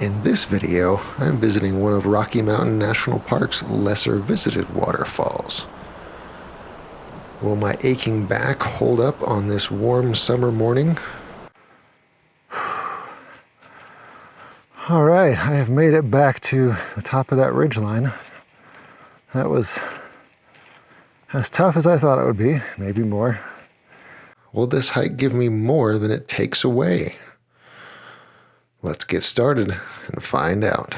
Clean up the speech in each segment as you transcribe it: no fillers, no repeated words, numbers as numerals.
In this video, I'm visiting one of Rocky Mountain National Park's lesser visited waterfalls. Will my aching back hold up on this warm summer morning? All right, I have made it back to the top of that ridgeline. That was as tough as I thought it would be, maybe more. Will this hike give me more than it takes away? Let's get started and find out.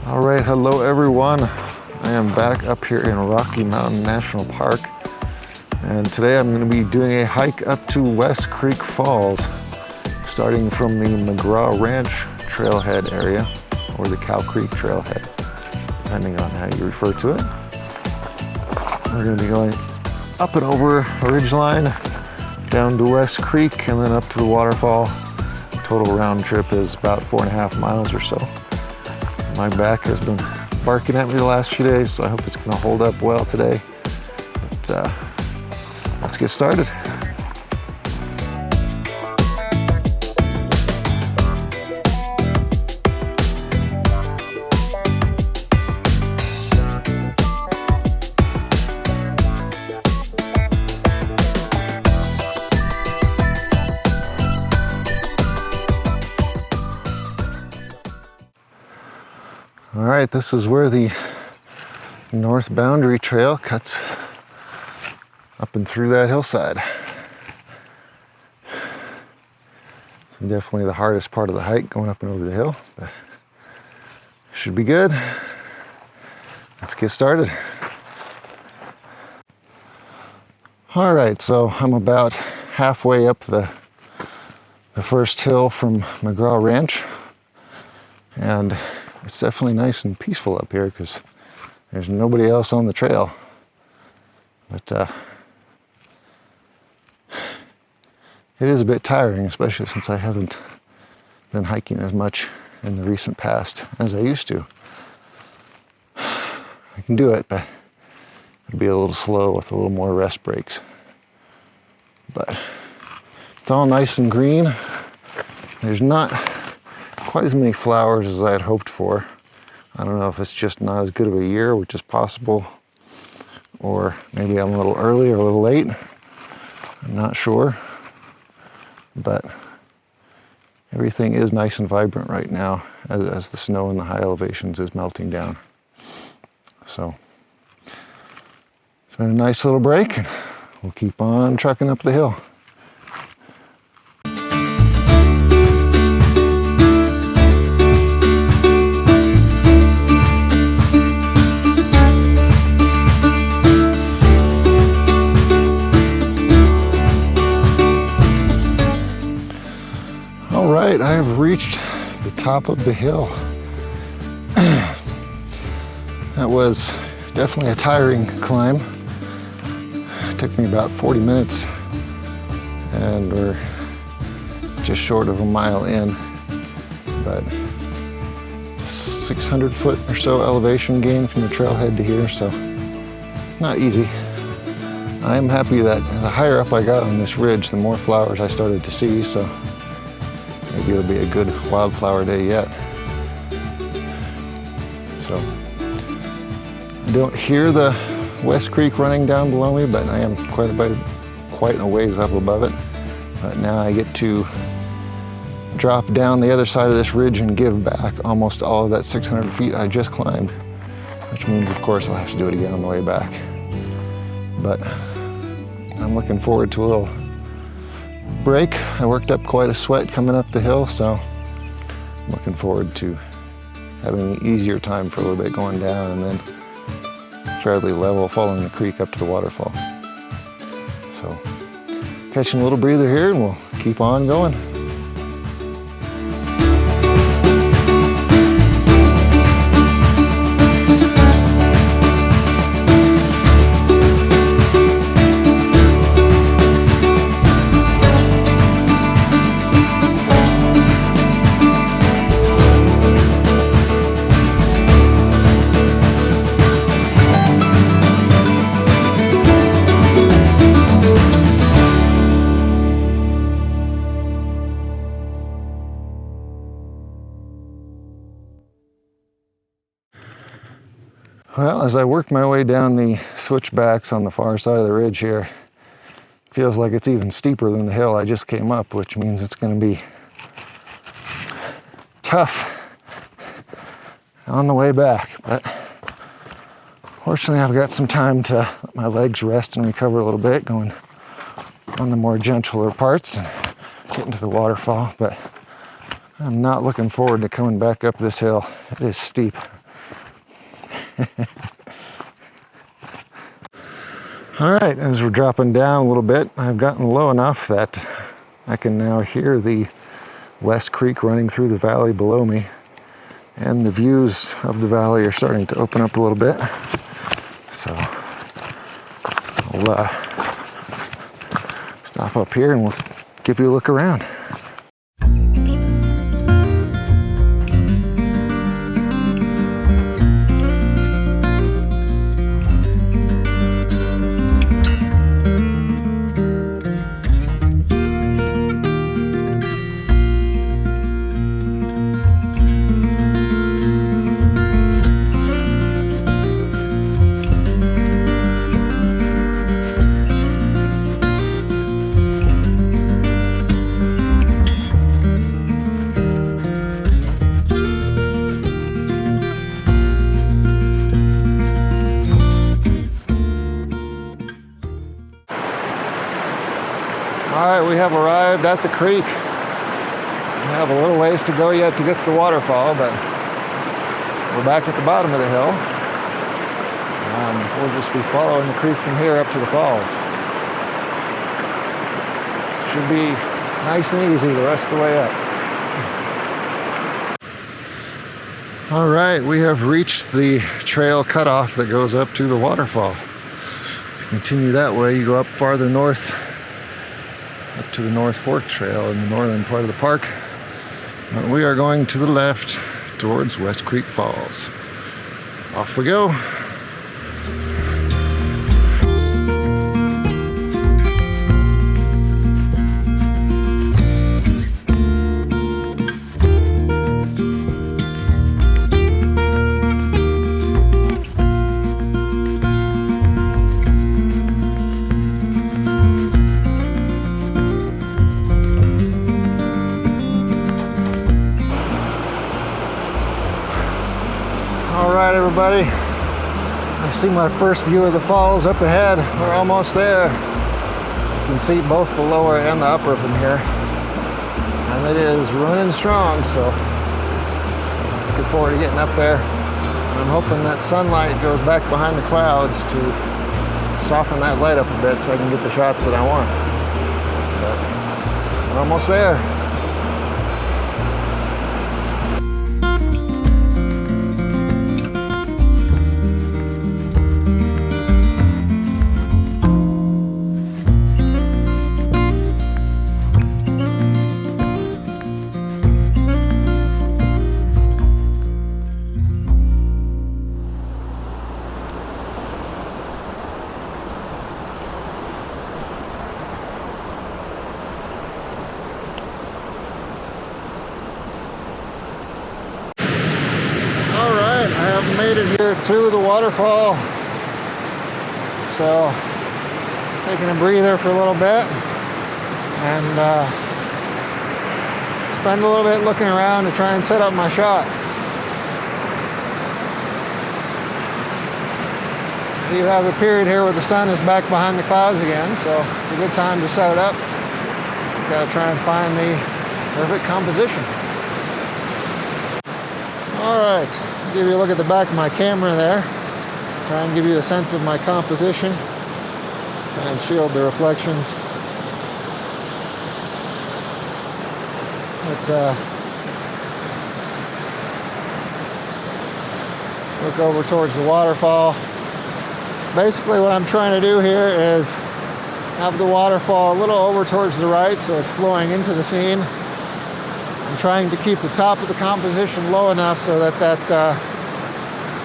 All right, hello everyone. I am back up here in Rocky Mountain National Park, and today I'm going to be doing a hike up to West Creek Falls, starting from the McGraw Ranch trailhead area, or the Cow Creek trailhead, depending on how you refer to it. We're going to be going up and over a ridgeline, down to West Creek, and then up to the waterfall. Total round trip is about 4.5 miles or so. My back has been barking at me the last few days, so I hope it's going to hold up well today. But let's get started. All right, this is where the north boundary trail cuts up and through that hillside. It's definitely the hardest part of the hike, going up and over the hill, but should be good. Let's get started. All right, so I'm about halfway up the first hill from McGraw Ranch, and it's definitely nice and peaceful up here because there's nobody else on the trail. But it is a bit tiring, especially since I haven't been hiking as much in the recent past as I used to. I can do it, but it'll be a little slow with a little more rest breaks. But it's all nice and green. There's not quite as many flowers as I had hoped for. I don't know if it's just not as good of a year, which is possible, or maybe I'm a little early or a little late. I'm not sure, but everything is nice and vibrant right now as the snow in the high elevations is melting down. So it's been a nice little break, and we'll keep on trucking up the hill. All right, I have reached the top of the hill. That was definitely a tiring climb. It took me about 40 minutes, and we're just short of a mile in, but it's a 600 foot or so elevation gain from the trailhead to here, so not easy. I am happy that the higher up I got on this ridge, the more flowers I started to see, so maybe it'll be a good wildflower day yet. So I don't hear the West Creek running down below me, but I am quite a ways up above it. But now I get to drop down the other side of this ridge and give back almost all of that 600 feet I just climbed, which means, of course, I'll have to do it again on the way back. But I'm looking forward to a little break. I worked up quite a sweat coming up the hill, so I'm looking forward to having an easier time for a little bit going down, and then fairly level following the creek up to the waterfall. So catching a little breather here and we'll keep on going. Well, as I work my way down the switchbacks on the far side of the ridge here, it feels like it's even steeper than the hill I just came up, which means it's going to be tough on the way back. But fortunately, I've got some time to let my legs rest and recover a little bit, going on the more gentler parts and getting to the waterfall. But I'm not looking forward to coming back up this hill. It is steep. All right, as we're dropping down a little bit, I've gotten low enough that I can now hear the West Creek running through the valley below me, and the views of the valley are starting to open up a little bit. So I'll stop up here and we'll give you a look around. All right, we have arrived at the creek. We have a little ways to go yet to get to the waterfall, but we're back at the bottom of the hill. We'll just be following the creek from here up to the falls. Should be nice and easy the rest of the way up. All right, we have reached the trail cutoff that goes up to the waterfall. If you continue that way, you go up farther north, up to the North Fork Trail in the northern part of the park. We are going to the left towards West Creek Falls. Off we go. Alright everybody, I see my first view of the falls up ahead. We're almost there. You can see both the lower and the upper from here. And it is running strong, so looking forward to getting up there. I'm hoping that sunlight goes back behind the clouds to soften that light up a bit so I can get the shots that I want. But we're almost there. Made it here to the waterfall, so taking a breather for a little bit and spend a little bit looking around to try and set up my shot. You have a period here where the sun is back behind the clouds again, so it's a good time to set it up. You've got to try and find the perfect composition. All right. Give you a look at the back of my camera there. Try and give you a sense of my composition. Try and shield the reflections But look over towards the waterfall. Basically what I'm trying to do here is have the waterfall a little over towards the right so it's flowing into the scene. I'm trying to keep the top of the composition low enough so that that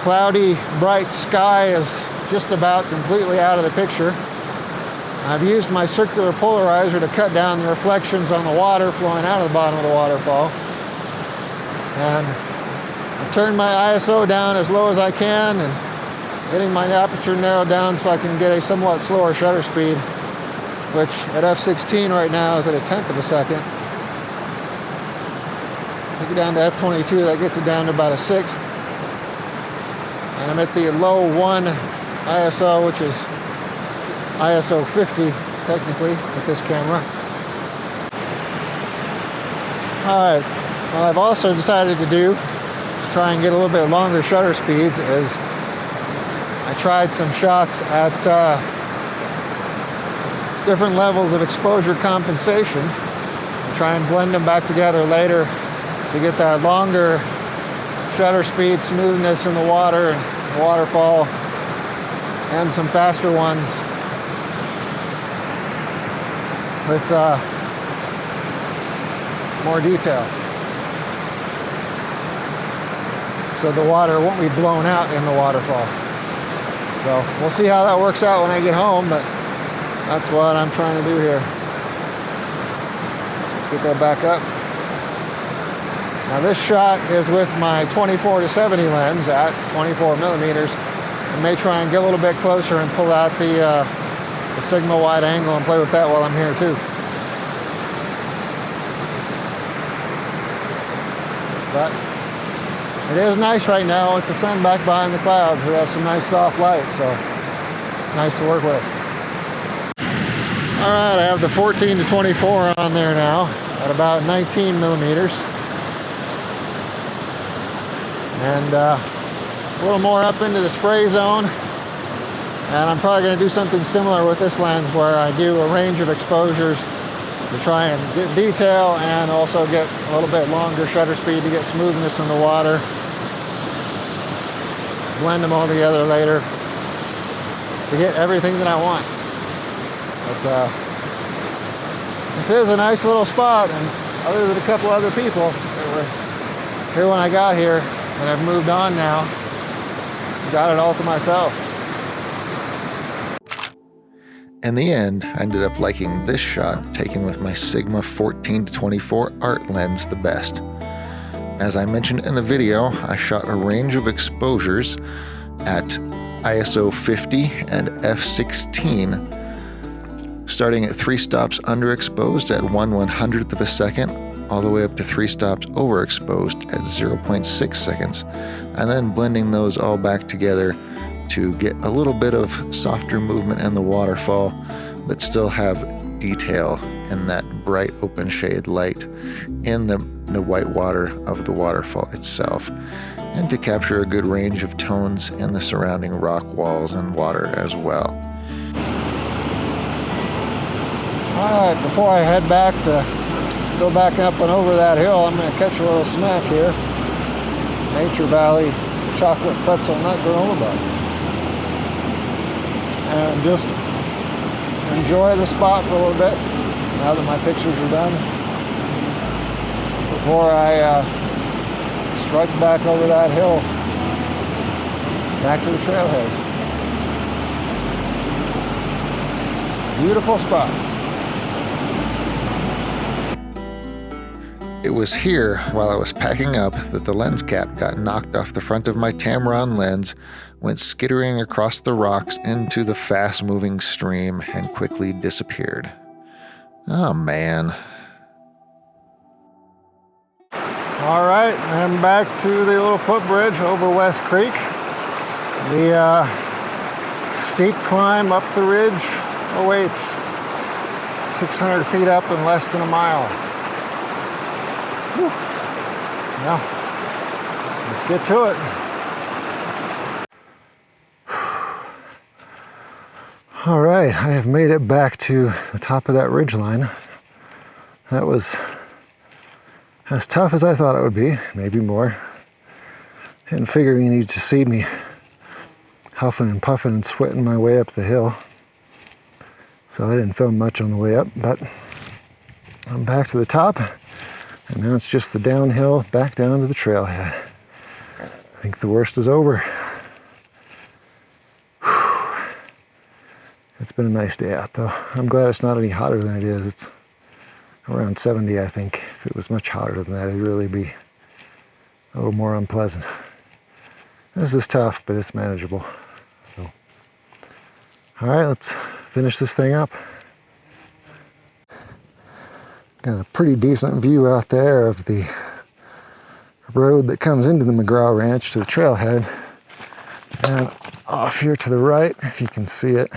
cloudy, bright sky is just about completely out of the picture. I've used my circular polarizer to cut down the reflections on the water flowing out of the bottom of the waterfall. And I've turned my ISO down as low as I can and getting my aperture narrowed down so I can get a somewhat slower shutter speed, which at f16 right now is at 1/10 of a second. Take it down to f22, that gets it down to about 1/6. And I'm at the low 1 ISO, which is ISO 50 technically with this camera. Alright, what I've also decided to do is try and get a little bit longer shutter speeds is I tried some shots at different levels of exposure compensation and try and blend them back together later to get that longer shutter speed, smoothness in the water and the waterfall, and some faster ones with more detail. So the water won't be blown out in the waterfall. So we'll see how that works out when I get home, but that's what I'm trying to do here. Let's get that back up. Now this shot is with my 24-70 lens at 24 millimeters. I may try and get a little bit closer and pull out the Sigma wide angle and play with that while I'm here too. But it is nice right now with the sun back behind the clouds. We have some nice soft light, so it's nice to work with. All right, I have the 14-24 on there now at about 19 millimeters. And a little more up into the spray zone. And I'm probably going to do something similar with this lens where I do a range of exposures to try and get detail and also get a little bit longer shutter speed to get smoothness in the water. Blend them all together later to get everything that I want. But this is a nice little spot, and other than a couple other people that were here when I got here, and I've moved on now, got it all to myself. In the end, I ended up liking this shot taken with my Sigma 14-24 art lens the best. As I mentioned in the video, I shot a range of exposures at ISO 50 and f16, starting at 3 stops underexposed at 1/100th of a second, all the way up to 3 stops overexposed at 0.6 seconds, and then blending those all back together to get a little bit of softer movement in the waterfall, but still have detail in that bright open shade light in the white water of the waterfall itself, and to capture a good range of tones in the surrounding rock walls and water as well. All right, before I head back to go back up and over that hill, I'm going to catch a little snack here. Nature Valley chocolate pretzel nut granola bar. And just enjoy the spot for a little bit now that my pictures are done before I strike back over that hill back to the trailhead. Beautiful spot. It was here, while I was packing up, that the lens cap got knocked off the front of my Tamron lens, went skittering across the rocks into the fast-moving stream, and quickly disappeared. Oh, man. All right, I'm back to the little footbridge over West Creek. The steep climb up the ridge awaits. 600 feet up in less than a mile. Whew. Now, let's get to it. All right, I have made it back to the top of that ridgeline. That was as tough as I thought it would be, maybe more. Didn't figure you need to see me huffing and puffing and sweating my way up the hill. So I didn't film much on the way up, but I'm back to the top, and now it's just the downhill back down to the trailhead. I think the worst is over. Whew. It's been a nice day out though. I'm glad it's not any hotter than it is. It's around 70, I think. If it was much hotter than that, it'd really be a little more unpleasant. This is tough, but it's manageable. So, all right, let's finish this thing up. Got a pretty decent view out there of the road that comes into the McGraw Ranch to the trailhead. And off here to the right, if you can see it,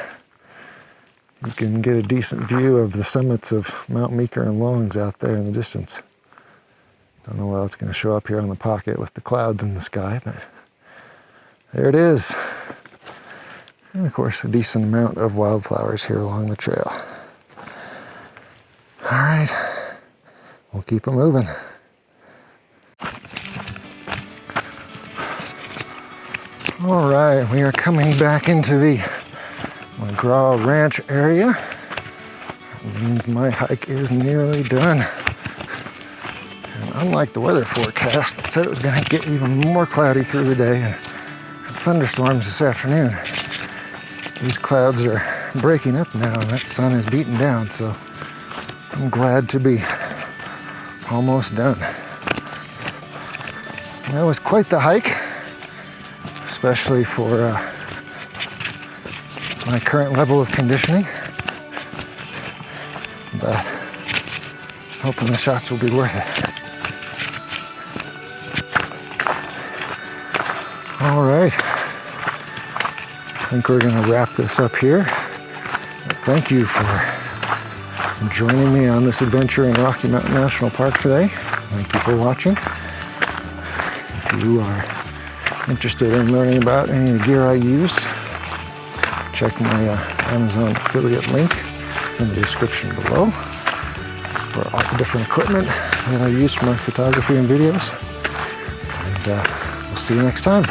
you can get a decent view of the summits of Mount Meeker and Longs out there in the distance. Don't know how it's going to show up here on the pocket with the clouds in the sky, but there it is. And of course, a decent amount of wildflowers here along the trail. All right, we'll keep it moving. All right, we are coming back into the McGraw Ranch area. That means my hike is nearly done. And unlike the weather forecast that said it was going to get even more cloudy through the day and thunderstorms this afternoon, these clouds are breaking up now and that sun is beating down, so I'm glad to be almost done. That was quite the hike, especially for my current level of conditioning, but hoping the shots will be worth it. All right, I think we're going to wrap this up here. Thank you for joining me on this adventure in Rocky Mountain National Park today. Thank you for watching. If you are interested in learning about any of the gear I use, check my Amazon affiliate link in the description below for all the different equipment that I use for my photography and videos. And we'll see you next time.